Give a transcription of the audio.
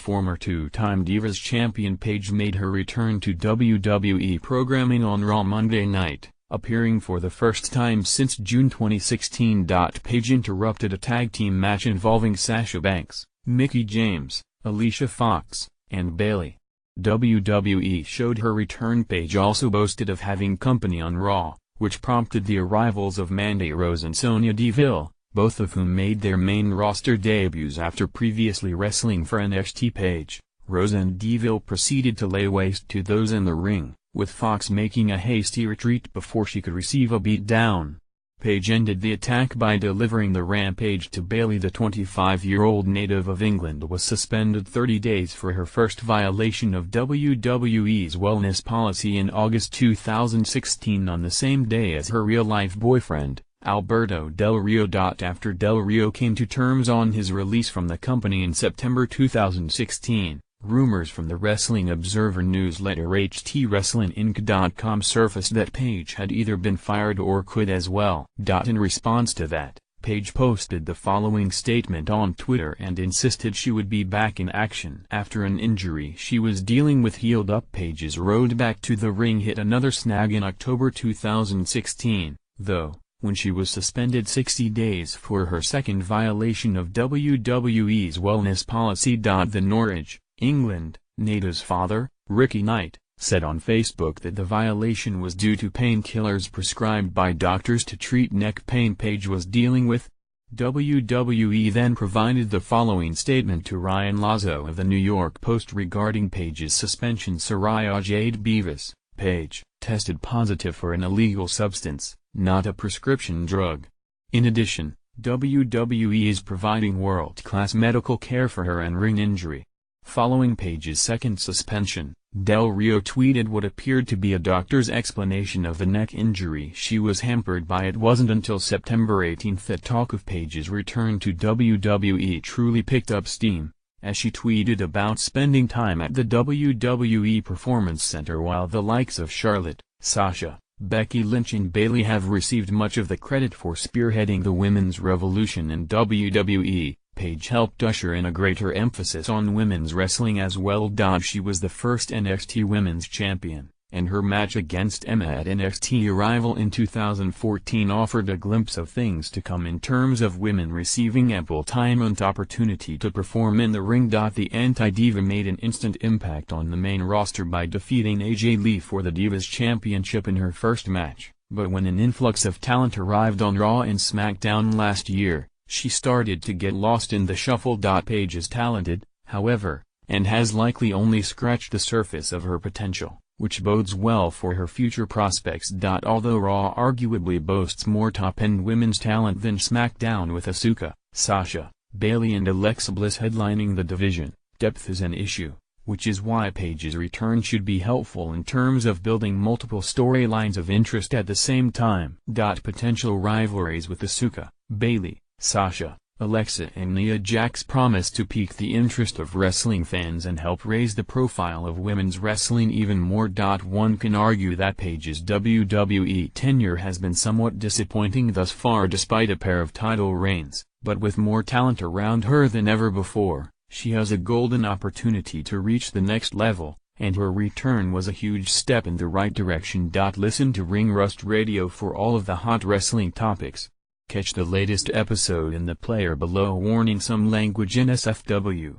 former two-time Divas champion Paige made her return to WWE programming on Raw Monday night, appearing for the first time since June 2016. Paige interrupted a tag team match involving Sasha Banks, Mickie James, Alicia Fox, and Bayley. WWE showed her return. Paige also boasted of having company on Raw, which prompted the arrivals of Mandy Rose and Sonya Deville, both of whom made their main roster debuts after previously wrestling for NXT. Paige, Rose and Deville proceeded to lay waste to those in the ring, with Fox making a hasty retreat before she could receive a beatdown. Paige ended the attack by delivering the rampage to Bayley. The 25-year-old native of England was suspended 30 days for her first violation of WWE's wellness policy in August 2016, on the same day as her real-life boyfriend, Alberto Del Rio. After Del Rio came to terms on his release from the company in September 2016, rumors from the Wrestling Observer newsletter HTWrestlingInc.com surfaced that Paige had either been fired or quit as well. In response to that, Paige posted the following statement on Twitter and insisted she would be back in action after an injury she was dealing with healed up. Paige's road back to the ring hit another snag in October 2016, though, when she was suspended 60 days for her second violation of WWE's wellness policy. The Norwich, England, native's father, Ricky Knight, said on Facebook that the violation was due to painkillers prescribed by doctors to treat neck pain Paige was dealing with. WWE then provided the following statement to Ryan Lazo of the New York Post regarding Paige's suspension. Soraya Jade Beavis, Paige, tested positive for an illegal substance, not a prescription drug. In addition, WWE is providing world-class medical care for her in-ring injury. Following Paige's second suspension, Del Rio tweeted what appeared to be a doctor's explanation of the neck injury she was hampered by. It wasn't until September 18 that talk of Paige's return to WWE truly picked up steam, as she tweeted about spending time at the WWE Performance Center while the likes of Charlotte, Sasha, Becky Lynch and Bayley have received much of the credit for spearheading the women's revolution in WWE. Paige helped usher in a greater emphasis on women's wrestling as well. She was the first NXT Women's Champion, and her match against Emma at NXT Arrival in 2014 offered a glimpse of things to come in terms of women receiving ample time and opportunity to perform in the ring. The anti-diva made an instant impact on the main roster by defeating AJ Lee for the Divas Championship in her first match, but when an influx of talent arrived on Raw and SmackDown last year, she started to get lost in the shuffle. Paige is talented, however, and has likely only scratched the surface of her potential, which bodes well for her future prospects. Although Raw arguably boasts more top-end women's talent than SmackDown with Asuka, Sasha, Bayley and Alexa Bliss headlining the division, depth is an issue, which is why Paige's return should be helpful in terms of building multiple storylines of interest at the same time. Potential rivalries with Asuka, Bayley, Sasha, Alexa and Nia Jax promise to pique the interest of wrestling fans and help raise the profile of women's wrestling even more. One can argue that Paige's WWE tenure has been somewhat disappointing thus far despite a pair of title reigns, but with more talent around her than ever before, she has a golden opportunity to reach the next level, and her return was a huge step in the right direction. Listen to Ring Rust Radio for all of the hot wrestling topics. Catch the latest episode in the player below. Warning: some language in SFW.